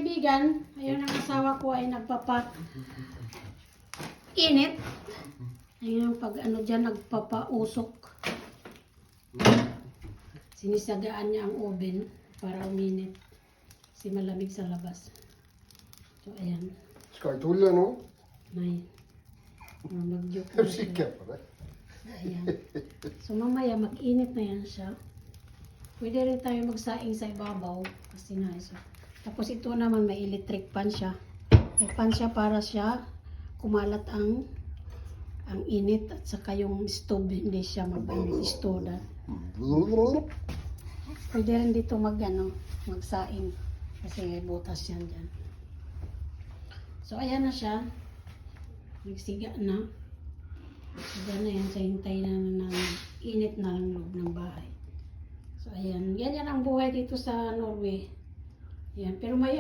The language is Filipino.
kaibigan, ayun ang asawa ko ay init. Ayun pag ano dyan, nagpapausok. Sinisagaan niya ang oven para uminit. Kasi malamig sa labas. So, ayan. Skal jeg tulle nå? May. Mag-joke Er na du siya. sikker på det? Ayan. So, mamaya mag-init na yan siya. Pwede rin tayo magsaing sa ibabaw. Kasi na isa. Tapos ito naman may electric pan siya. May pan siya para siya kumalat ang init at saka yung stove hindi siya mag-stoda. Pwede rin dito magsaing kasi may butas yan dyan. So ayan na siya. Nagsiga na. Diyan na yan sa hintay na init na lang loob ng bahay. So ayan, yan ang buhay dito sa Norway. Yan, pero may